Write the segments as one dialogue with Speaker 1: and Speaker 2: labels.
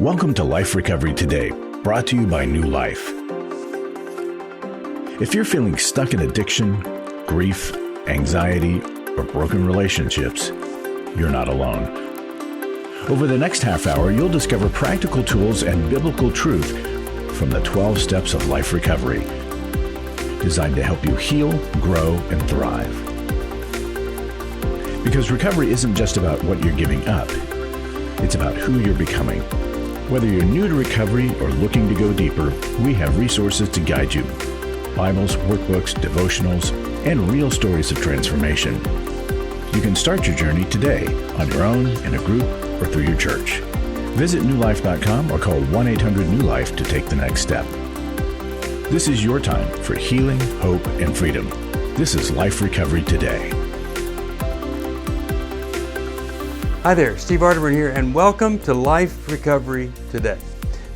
Speaker 1: Welcome to Life Recovery Today, brought to you by New Life. If you're feeling stuck in addiction, grief, anxiety, or broken relationships, you're not alone. Over the next half hour, you'll discover practical tools and biblical truth from the 12 steps of life recovery, designed to help you heal, grow, and thrive. Because recovery isn't just about what you're giving up, it's about who you're becoming. Whether you're new to recovery or looking to go deeper, we have resources to guide you. Bibles, workbooks, devotionals, and real stories of transformation. You can start your journey today on your own, in a group, or through your church. Visit newlife.com or call 1-800-NEW-LIFE to take the next step. This is your time for healing, hope, and freedom. This is Life Recovery Today.
Speaker 2: Hi there, Steve Arterburn here, and welcome to Life Recovery Today.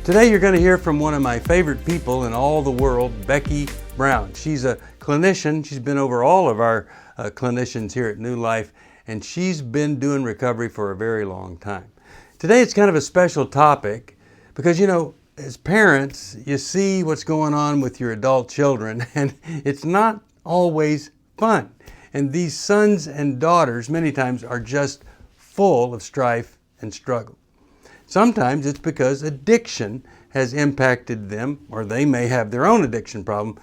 Speaker 2: Today you're going to hear from one of my favorite people in all the world, Becky Brown. She's a clinician. She's been over all of our clinicians here at New Life, and she's been doing recovery for a very long time. Today it's kind of a special topic because, you know, as parents, you see what's going on with your adult children, and it's not always fun. And these sons and daughters many times are just full of strife and struggle. Sometimes it's because addiction has impacted them, or they may have their own addiction problem.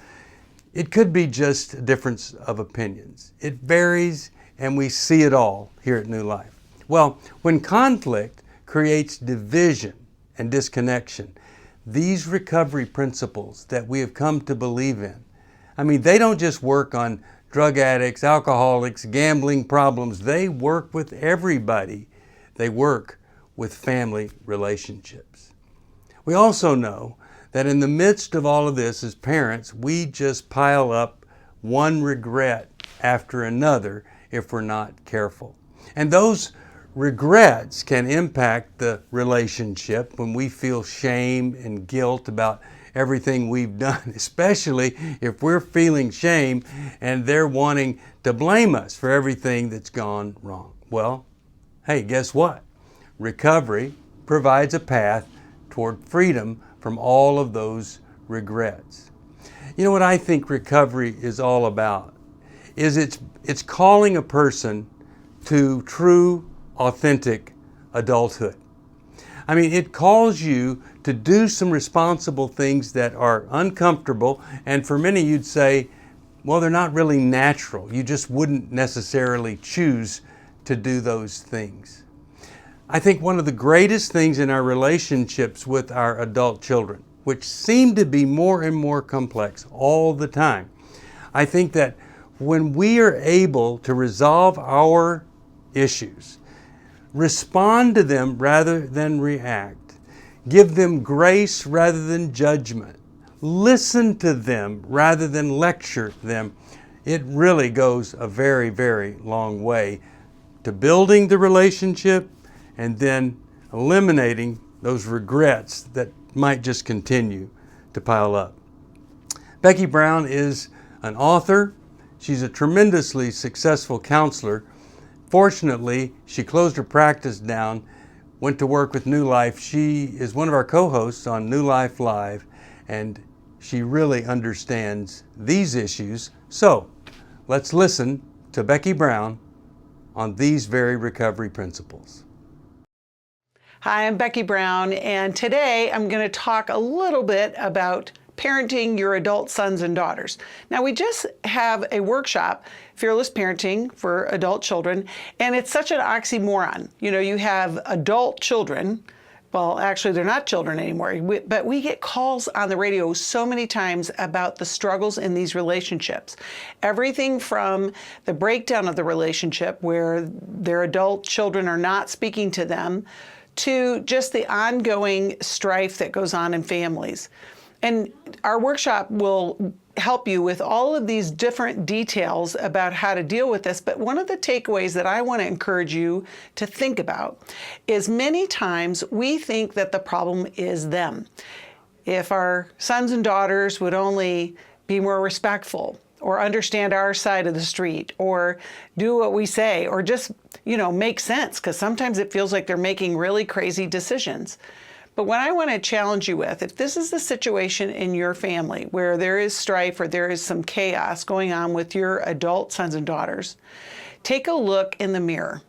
Speaker 2: It could be just a difference of opinions. It varies, and we see it all here at New Life. Well, when conflict creates division and disconnection, these recovery principles that we have come to believe in, they don't just work on drug addicts, alcoholics, gambling problems. They work with everybody. They work with family relationships. We also know that in the midst of all of this, as parents, we just pile up one regret after another if we're not careful. And those regrets can impact the relationship when we feel shame and guilt about everything we've done, especially if we're feeling shame and they're wanting to blame us for everything that's gone wrong. Well, hey, guess what? Recovery provides a path toward freedom from all of those regrets. You know what I think recovery is all about? It's calling a person to true, authentic adulthood. It calls you to do some responsible things that are uncomfortable, and for many you'd say, well, they're not really natural. You just wouldn't necessarily choose to do those things. I think one of the greatest things in our relationships with our adult children, which seem to be more and more complex all the time, I think that when we are able to resolve our issues, respond to them rather than react, give them grace rather than judgment, listen to them rather than lecture them, it really goes a very, very long way to building the relationship and then eliminating those regrets that might just continue to pile up. Becky Brown is an author. She's a tremendously successful counselor. Fortunately, she closed her practice down, went to work with New Life. She is one of our co-hosts on New Life Live, and she really understands these issues. So, let's listen to Becky Brown on these very recovery principles.
Speaker 3: Hi, I'm Becky Brown, and today I'm going to talk a little bit about parenting your adult sons and daughters. Now, we just have a workshop, Fearless Parenting for Adult Children, and it's such an oxymoron. You have adult children. Well, actually, they're not children anymore, but we get calls on the radio so many times about the struggles in these relationships. Everything from the breakdown of the relationship where their adult children are not speaking to them, to just the ongoing strife that goes on in families. And our workshop will help you with all of these different details about how to deal with this. But one of the takeaways that I want to encourage you to think about is many times we think that the problem is them. If our sons and daughters would only be more respectful, or understand our side of the street, or do what we say, or just, make sense, because sometimes it feels like they're making really crazy decisions. But what I want to challenge you with, if this is the situation in your family where there is strife or there is some chaos going on with your adult sons and daughters, take a look in the mirror.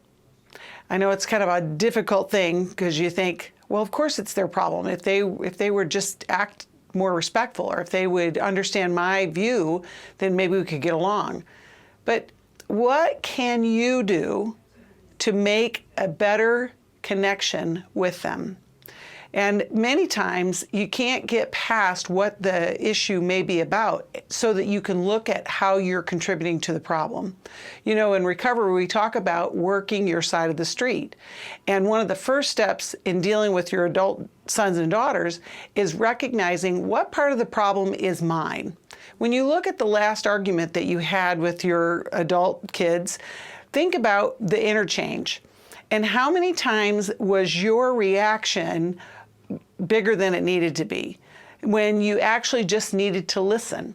Speaker 3: I know it's kind of a difficult thing because you think, well, of course it's their problem. If they would just act more respectful, or if they would understand my view, then maybe we could get along. But what can you do to make a better connection with them? And many times you can't get past what the issue may be about so that you can look at how you're contributing to the problem. You know, in recovery, we talk about working your side of the street. And one of the first steps in dealing with your adult sons and daughters is recognizing what part of the problem is mine. When you look at the last argument that you had with your adult kids, think about the interchange. And how many times was your reaction bigger than it needed to be when you actually just needed to listen?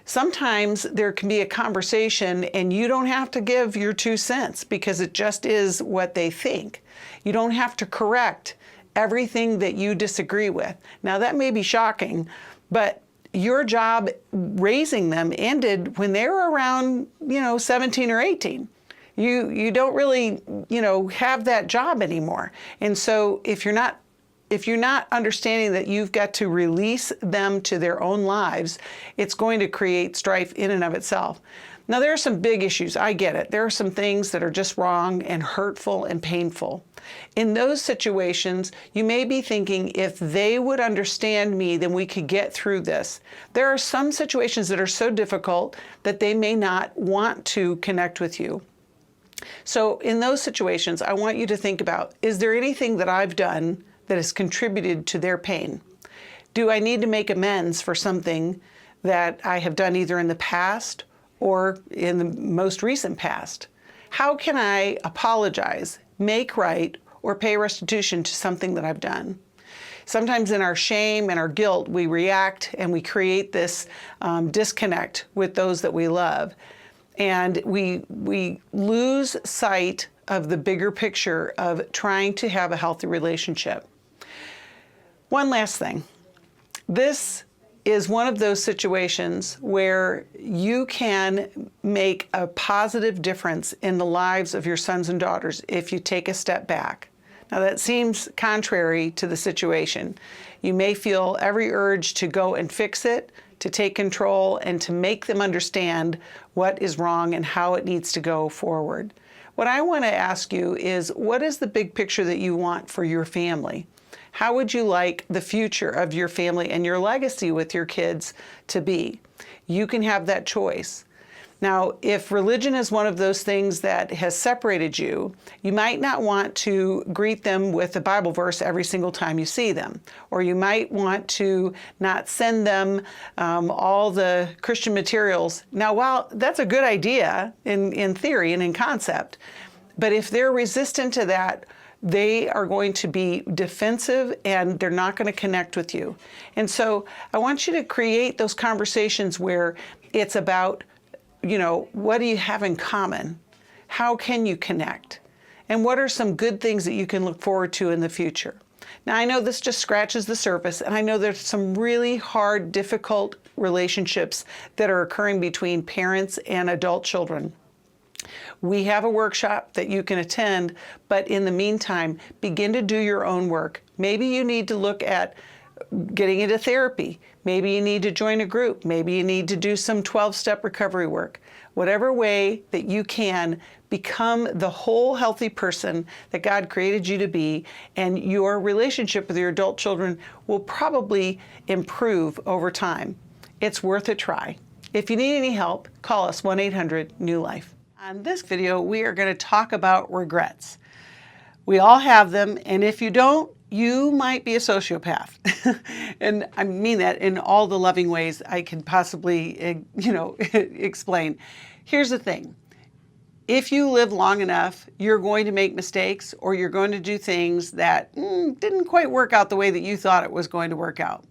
Speaker 3: Sometimes there can be a conversation and you don't have to give your 2 cents because it just is what they think. You don't have to correct everything that you disagree with. Now that may be shocking, but your job raising them ended when they were around, 17 or 18. You don't really, have that job anymore. And so if you're not understanding that you've got to release them to their own lives, it's going to create strife in and of itself. Now, there are some big issues. I get it. There are some things that are just wrong and hurtful and painful. In those situations, you may be thinking, if they would understand me, then we could get through this. There are some situations that are so difficult that they may not want to connect with you. So in those situations, I want you to think about, is there anything that I've done that has contributed to their pain? Do I need to make amends for something that I have done either in the past or in the most recent past? How can I apologize, make right, or pay restitution to something that I've done? Sometimes in our shame and our guilt, we react and we create this disconnect with those that we love. And we lose sight of the bigger picture of trying to have a healthy relationship. One last thing. This is one of those situations where you can make a positive difference in the lives of your sons and daughters if you take a step back. Now that seems contrary to the situation. You may feel every urge to go and fix it, to take control, and to make them understand what is wrong and how it needs to go forward. What I want to ask you is, what is the big picture that you want for your family? How would you like the future of your family and your legacy with your kids to be? You can have that choice. Now, if religion is one of those things that has separated you, you might not want to greet them with a Bible verse every single time you see them. Or you might want to not send them all the Christian materials. Now, while that's a good idea in theory and in concept, but if they're resistant to that, they are going to be defensive and they're not going to connect with you. And so I want you to create those conversations where it's about, what do you have in common? How can you connect? And what are some good things that you can look forward to in the future? Now, I know this just scratches the surface, and I know there's some really hard, difficult relationships that are occurring between parents and adult children. We have a workshop that you can attend, but in the meantime, begin to do your own work. Maybe you need to look at getting into therapy. Maybe you need to join a group. Maybe you need to do some 12-step recovery work. Whatever way that you can become the whole healthy person that God created you to be, and your relationship with your adult children will probably improve over time. It's worth a try. If you need any help, call us 1-800-NEW-LIFE. On this video, we are going to talk about regrets. We all have them, and if you don't, you might be a sociopath. And I mean that in all the loving ways I can possibly, explain. Here's the thing. If you live long enough, you're going to make mistakes, or you're going to do things that didn't quite work out the way that you thought it was going to work out.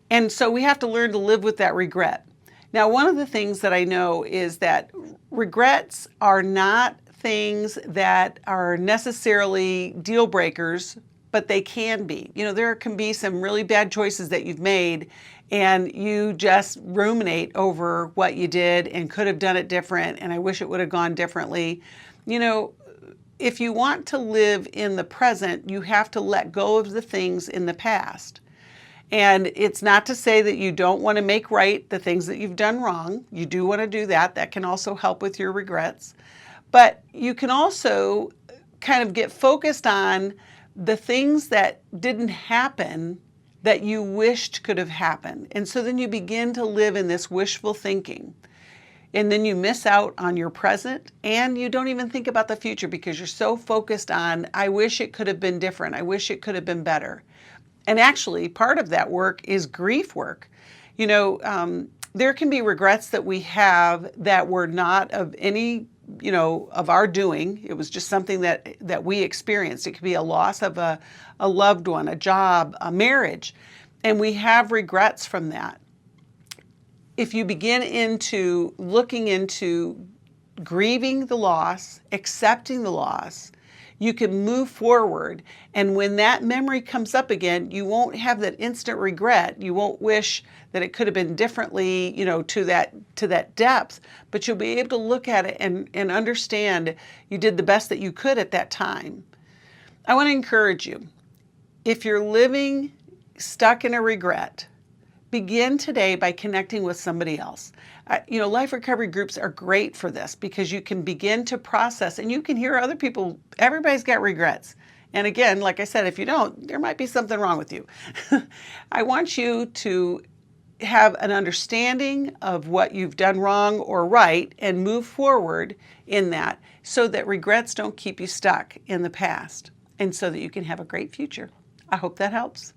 Speaker 3: And so we have to learn to live with that regret. Now, one of the things that I know is that regrets are not things that are necessarily deal breakers, but they can be. You know, there can be some really bad choices that you've made and you just ruminate over what you did and could have done it different, and I wish it would have gone differently. You know, if you want to live in the present, you have to let go of the things in the past. And it's not to say that you don't want to make right the things that you've done wrong. You do want to do that. That can also help with your regrets. But you can also kind of get focused on the things that didn't happen that you wished could have happened. And so then you begin to live in this wishful thinking. And then you miss out on your present, and you don't even think about the future because you're so focused on, I wish it could have been different. I wish it could have been better. And actually, part of that work is grief work. You know, there can be regrets that we have that were not of any, you know, of our doing. It was just something that we experienced. It could be a loss of a loved one, a job, a marriage, and we have regrets from that. If you begin into looking into grieving the loss, accepting the loss, you can move forward. And when that memory comes up again, you won't have that instant regret. You won't wish that it could have been differently, you know, to that depth, but you'll be able to look at it and understand you did the best that you could at that time. I want to encourage you, if you're living stuck in a regret, begin today by connecting with somebody else. You know, life recovery groups are great for this because you can begin to process and you can hear other people. Everybody's got regrets. And again, like I said, if you don't, there might be something wrong with you. I want you to have an understanding of what you've done wrong or right and move forward in that so that regrets don't keep you stuck in the past and so that you can have a great future. I hope that helps.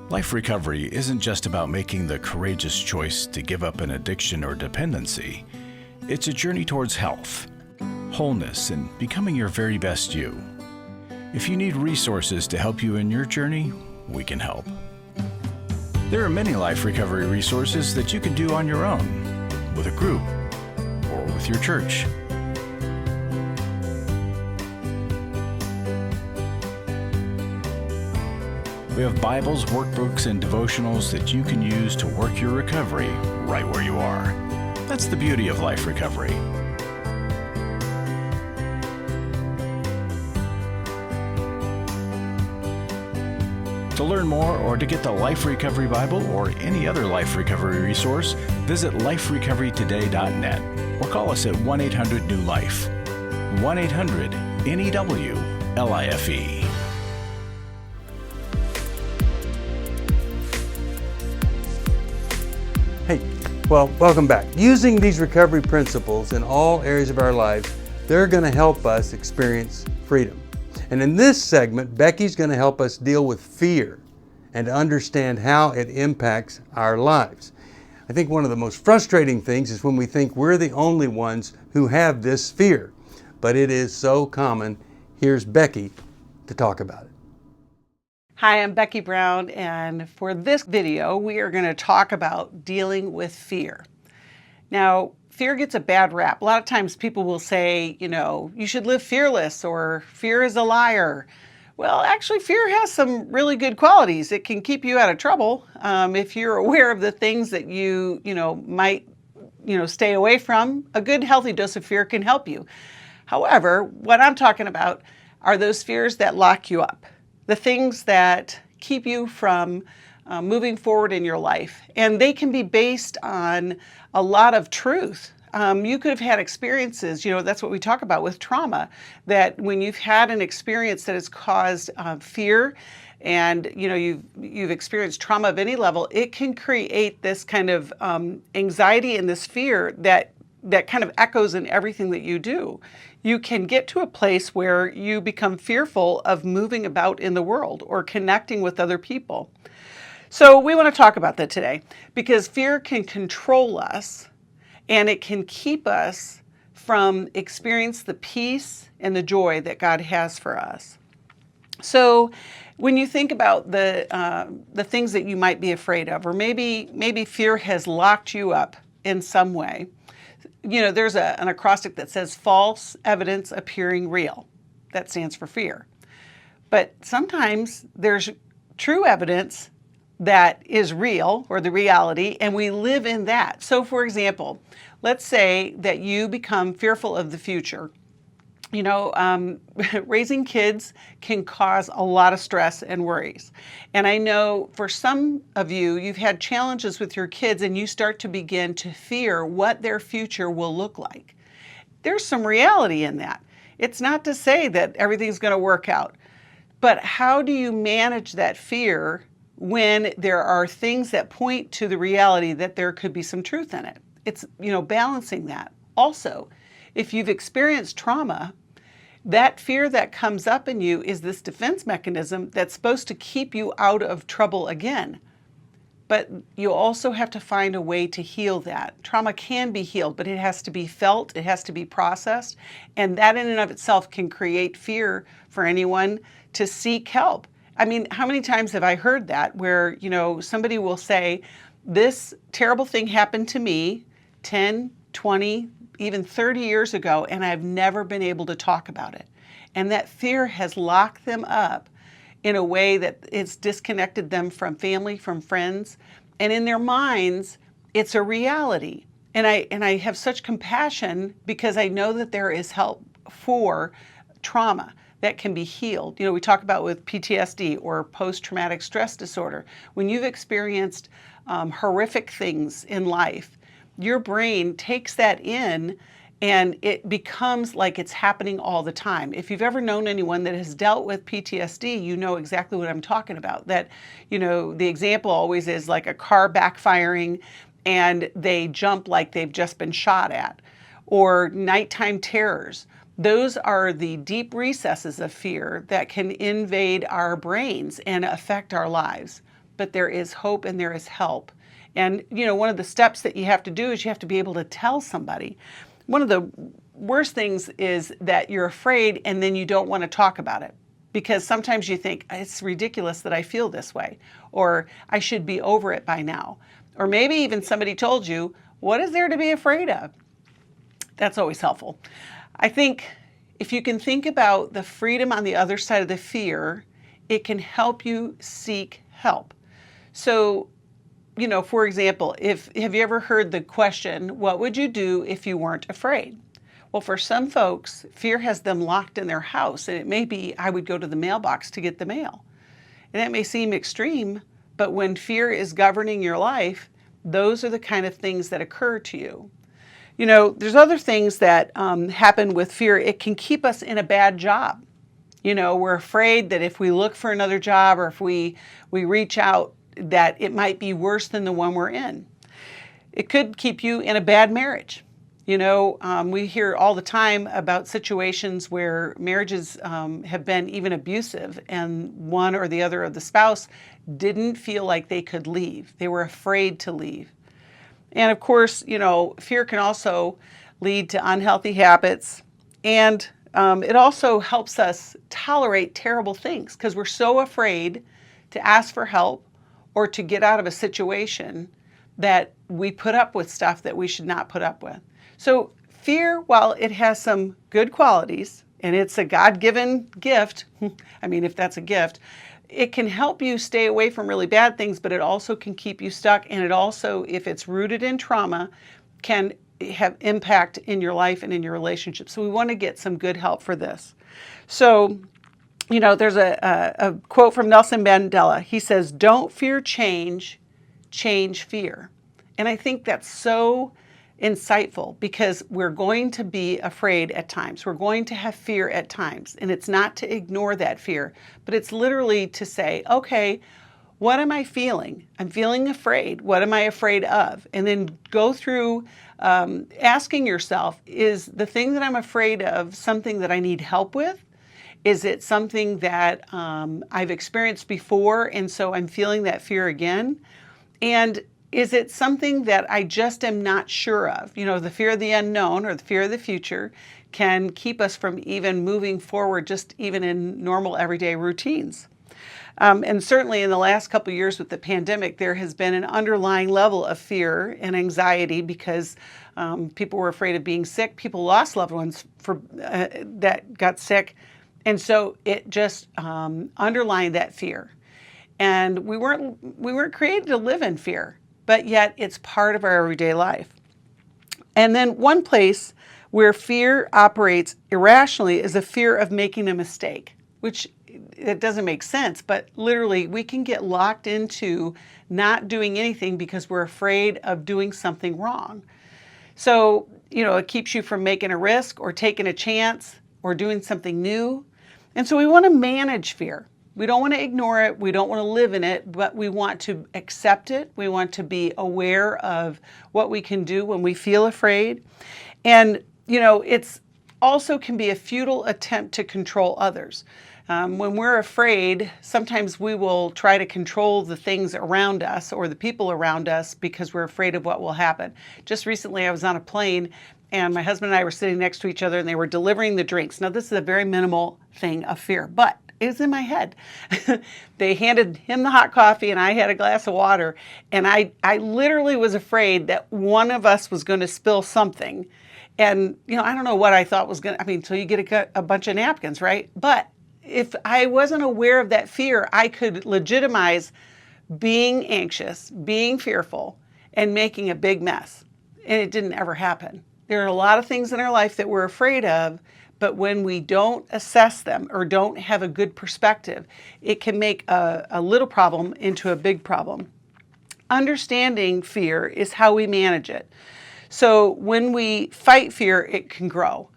Speaker 1: Life recovery isn't just about making the courageous choice to give up an addiction or dependency. It's a journey towards health, wholeness, and becoming your very best you. If you need resources to help you in your journey, we can help. There are many life recovery resources that you can do on your own, with a group, or with your church. We have Bibles, workbooks, and devotionals that you can use to work your recovery right where you are. That's the beauty of life recovery. To learn more or to get the Life Recovery Bible or any other life recovery resource, visit LifeRecoveryToday.net or call us at 1-800-NEW-LIFE. 1-800-NEW-LIFE.
Speaker 2: Hey, well, welcome back. Using these recovery principles in all areas of our lives, they're going to help us experience freedom. And in this segment, Becky's going to help us deal with fear and to understand how it impacts our lives. I think one of the most frustrating things is when we think we're the only ones who have this fear, but it is so common. Here's Becky to talk about it.
Speaker 3: Hi, I'm Becky Brown, and for this video, we are going to talk about dealing with fear. Now, fear gets a bad rap. A lot of times people will say, you know, you should live fearless or fear is a liar. Well, actually, fear has some really good qualities. It can keep you out of trouble if you're aware of the things that you might stay away from. A good, healthy dose of fear can help you. However, what I'm talking about are those fears that lock you up. The things that keep you from moving forward in your life. And they can be based on a lot of truth. You could have had experiences, that's what we talk about with trauma, that when you've had an experience that has caused fear and, you've experienced trauma of any level, it can create this kind of anxiety and this fear that kind of echoes in everything that you do. You can get to a place where you become fearful of moving about in the world or connecting with other people. So we want to talk about that today because fear can control us and it can keep us from experiencing the peace and the joy that God has for us. So when you think about the things that you might be afraid of, or maybe fear has locked you up in some way, there's an acrostic that says false evidence appearing real. That stands for fear. But sometimes there's true evidence that is real, or the reality, and we live in that. So for example, let's say that you become fearful of the future. Raising kids can cause a lot of stress and worries. And I know for some of you, you've had challenges with your kids and you start to begin to fear what their future will look like. There's some reality in that. It's not to say that everything's going to work out, but how do you manage that fear when there are things that point to the reality that there could be some truth in it? It's, balancing that. Also, if you've experienced trauma, that fear that comes up in you is this defense mechanism that's supposed to keep you out of trouble again. But you also have to find a way to heal that. Trauma can be healed, but it has to be felt, it has to be processed, and that in and of itself can create fear for anyone to seek help. I mean, how many times have I heard that where, somebody will say, this terrible thing happened to me 10, 20, even 30 years ago, and I've never been able to talk about it. And that fear has locked them up in a way that it's disconnected them from family, from friends, and in their minds, it's a reality. And I have such compassion because I know that there is help for trauma that can be healed. We talk about with PTSD or post-traumatic stress disorder. When you've experienced horrific things in life, your brain takes that in and it becomes like it's happening all the time. If you've ever known anyone that has dealt with PTSD, you know exactly what I'm talking about. That, the example always is like a car backfiring and they jump like they've just been shot at, or nighttime terrors. Those are the deep recesses of fear that can invade our brains and affect our lives. But there is hope and there is help. And, one of the steps that you have to do is you have to be able to tell somebody. One of the worst things is that you're afraid and then you don't want to talk about it. Because sometimes you think, it's ridiculous that I feel this way, or I should be over it by now. Or maybe even somebody told you, what is there to be afraid of? That's always helpful. I think if you can think about the freedom on the other side of the fear, it can help you seek help. So, for example, have you ever heard the question, what would you do if you weren't afraid? Well, for some folks, fear has them locked in their house, and it may be, I would go to the mailbox to get the mail. And that may seem extreme, but when fear is governing your life, those are the kind of things that occur to you. There's other things that happen with fear. It can keep us in a bad job. We're afraid that if we look for another job or if we reach out, that it might be worse than the one we're in. It could keep you in a bad marriage. We hear all the time about situations where marriages have been even abusive and one or the other of the spouse didn't feel like they could leave. They were afraid to leave. And of course, fear can also lead to unhealthy habits, and it also helps us tolerate terrible things because we're so afraid to ask for help or to get out of a situation that we put up with stuff that we should not put up with. So fear, while it has some good qualities, and it's a God-given gift, if that's a gift, it can help you stay away from really bad things, but it also can keep you stuck, and it also, if it's rooted in trauma, can have impact in your life and in your relationship. So we want to get some good help for this. So, there's a quote from Nelson Mandela. He says, don't fear change, change fear. And I think that's so insightful because we're going to be afraid at times. We're going to have fear at times. And it's not to ignore that fear, but it's literally to say, okay, what am I feeling? I'm feeling afraid. What am I afraid of? And then go through asking yourself, is the thing that I'm afraid of something that I need help with? Is it something that I've experienced before and so I'm feeling that fear again? And is it something that I just am not sure of? The fear of the unknown or the fear of the future can keep us from even moving forward, just even in normal everyday routines. And certainly in the last couple of years with the pandemic, there has been an underlying level of fear and anxiety because people were afraid of being sick. People lost loved ones that got sick. And so it just underlined that fear. And we weren't created to live in fear, but yet it's part of our everyday life. And then one place where fear operates irrationally is a fear of making a mistake, which it doesn't make sense, but literally we can get locked into not doing anything because we're afraid of doing something wrong. So, it keeps you from making a risk or taking a chance or doing something new. And so we want to manage fear. We don't want to ignore it. We don't want to live in it, but we want to accept it. We want to be aware of what we can do when we feel afraid. And, it's also can be a futile attempt to control others. When we're afraid, sometimes we will try to control the things around us or the people around us because we're afraid of what will happen. Just recently, I was on a plane and my husband and I were sitting next to each other and they were delivering the drinks. Now, this is a very minimal thing of fear, but it was in my head. They handed him the hot coffee and I had a glass of water. And I literally was afraid that one of us was going to spill something. And, I don't know what I thought was until you get a bunch of napkins, right? But if I wasn't aware of that fear, I could legitimize being anxious, being fearful, and making a big mess. And it didn't ever happen. There are a lot of things in our life that we're afraid of, but when we don't assess them or don't have a good perspective, it can make a little problem into a big problem. Understanding fear is how we manage it. So when we fight fear, it can grow.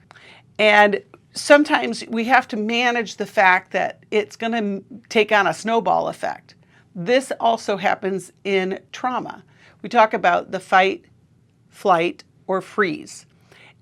Speaker 3: And sometimes we have to manage the fact that it's going to take on a snowball effect. This also happens in trauma. We talk about the fight, flight, or freeze.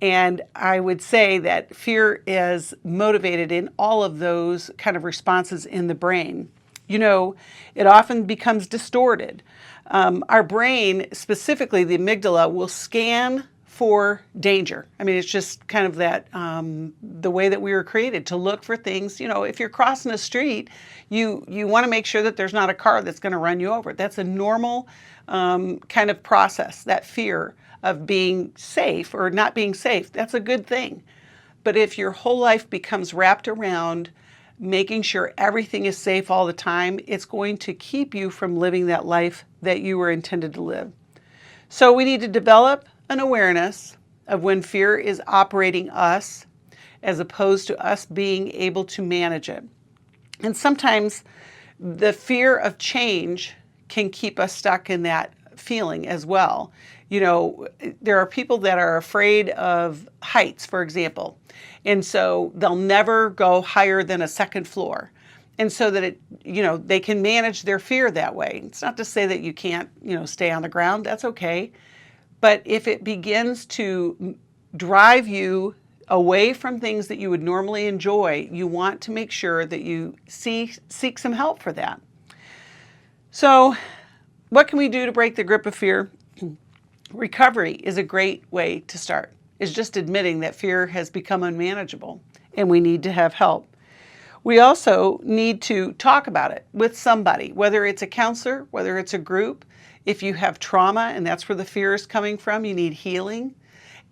Speaker 3: And I would say that fear is motivated in all of those kind of responses in the brain. It often becomes distorted. Our brain, specifically the amygdala, will scan for danger. It's just kind of that, the way that we were created to look for things. If you're crossing a street, you want to make sure that there's not a car that's going to run you over. That's a normal kind of process, that fear of being safe or not being safe. That's a good thing. But if your whole life becomes wrapped around making sure everything is safe all the time, it's going to keep you from living that life that you were intended to live. So we need to develop an awareness of when fear is operating us as opposed to us being able to manage it. And sometimes the fear of change can keep us stuck in that feeling as well. There are people that are afraid of heights, for example, and so they'll never go higher than a second floor. And so that they can manage their fear that way. It's not to say that you can't, stay on the ground. That's okay. But if it begins to drive you away from things that you would normally enjoy, you want to make sure that you seek some help for that. So what can we do to break the grip of fear? Recovery is a great way to start. It's just admitting that fear has become unmanageable and we need to have help. We also need to talk about it with somebody, whether it's a counselor, whether it's a group. If you have trauma and that's where the fear is coming from, you need healing.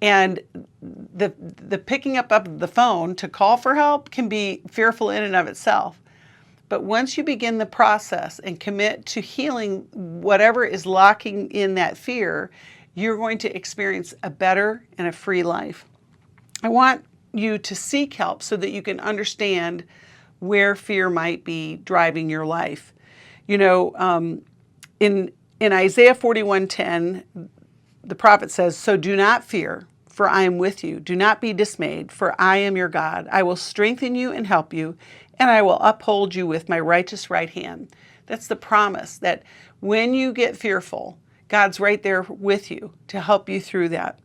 Speaker 3: And the picking up of the phone to call for help can be fearful in and of itself. But once you begin the process and commit to healing whatever is locking in that fear, you're going to experience a better and a free life. I want you to seek help so that you can understand where fear might be driving your life. In Isaiah 41:10, the prophet says, "So do not fear, for I am with you. Do not be dismayed, for I am your God. I will strengthen you and help you, and I will uphold you with my righteous right hand." That's the promise that when you get fearful, God's right there with you to help you through that.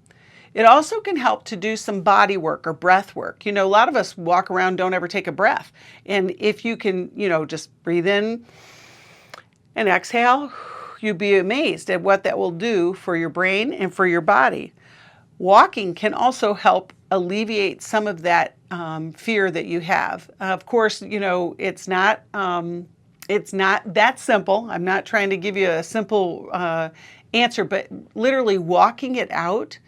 Speaker 3: It also can help to do some body work or breath work. A lot of us walk around, don't ever take a breath. And if you can, just breathe in and exhale, you'd be amazed at what that will do for your brain and for your body. Walking can also help alleviate some of that fear that you have. Of course, it's not that simple. I'm not trying to give you a simple answer, but literally walking it out,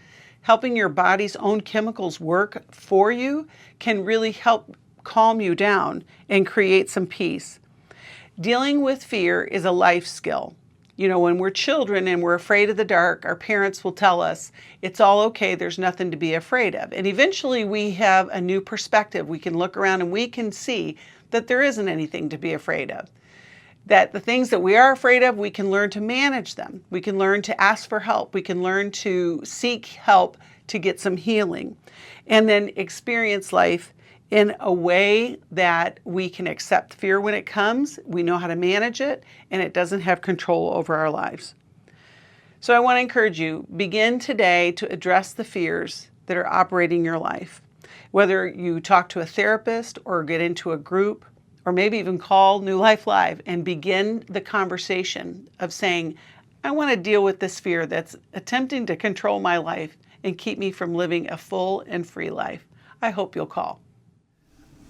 Speaker 3: helping your body's own chemicals work for you, can really help calm you down and create some peace. Dealing with fear is a life skill. You know, when we're children and we're afraid of the dark, our parents will tell us, it's all okay, there's nothing to be afraid of. And eventually we have a new perspective. We can look around and we can see that there isn't anything to be afraid of. That the things that we are afraid of, we can learn to manage them. We can learn to ask for help. We can learn to seek help to get some healing. And then experience life in a way that we can accept fear when it comes, we know how to manage it, and it doesn't have control over our lives. So I want to encourage you, begin today to address the fears that are operating your life. Whether you talk to a therapist or get into a group, or maybe even call New Life Live and begin the conversation of saying, I want to deal with this fear that's attempting to control my life and keep me from living a full and free life. I hope you'll call.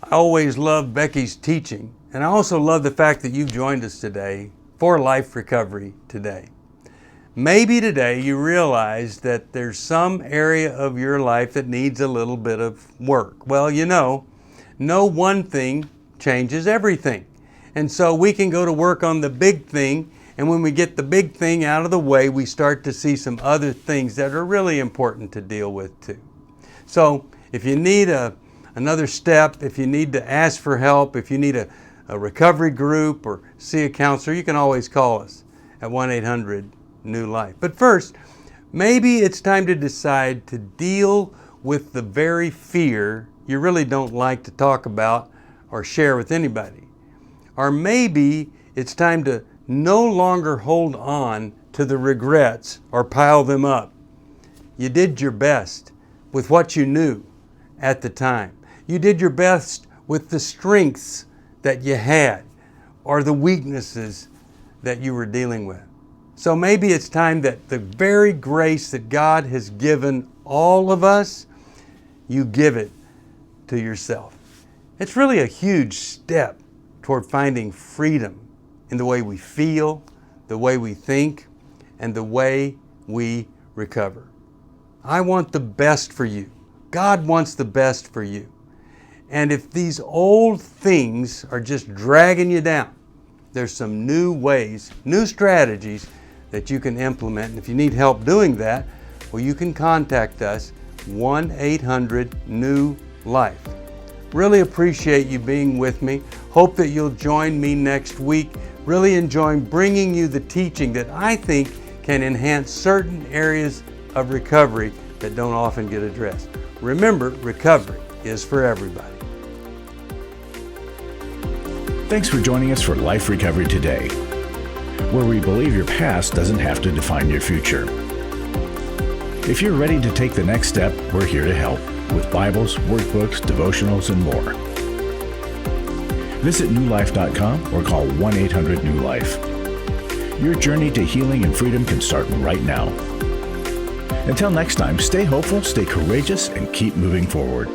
Speaker 2: I always love Becky's teaching, and I also love the fact that you've joined us today for Life Recovery Today. Maybe today you realize that there's some area of your life that needs a little bit of work. Well, you know, no one thing changes everything. And so we can go to work on the big thing, and when we get the big thing out of the way, we start to see some other things that are really important to deal with too. So if you need another step, if you need to ask for help, if you need a recovery group or see a counselor, you can always call us at 1-800-NEW-LIFE. But first, maybe it's time to decide to deal with the very fear you really don't like to talk about or share with anybody. Or maybe it's time to no longer hold on to the regrets or pile them up. You did your best with what you knew at the time. You did your best with the strengths that you had or the weaknesses that you were dealing with. So maybe it's time that the very grace that God has given all of us, you give it to yourself. It's really a huge step toward finding freedom in the way we feel, the way we think, and the way we recover. I want the best for you. God wants the best for you. And if these old things are just dragging you down, there's some new ways, new strategies that you can implement. And if you need help doing that, well, you can contact us, 1-800-NEW-LIFE. Really appreciate you being with me. Hope that you'll join me next week. Really enjoying bringing you the teaching that I think can enhance certain areas of recovery that don't often get addressed. Remember, recovery is for everybody.
Speaker 1: Thanks for joining us for Life Recovery Today, where we believe your past doesn't have to define your future. If you're ready to take the next step, we're here to help with Bibles, workbooks, devotionals, and more. Visit newlife.com or call 1-800-NEW-LIFE. Your journey to healing and freedom can start right now. Until next time, stay hopeful, stay courageous, and keep moving forward.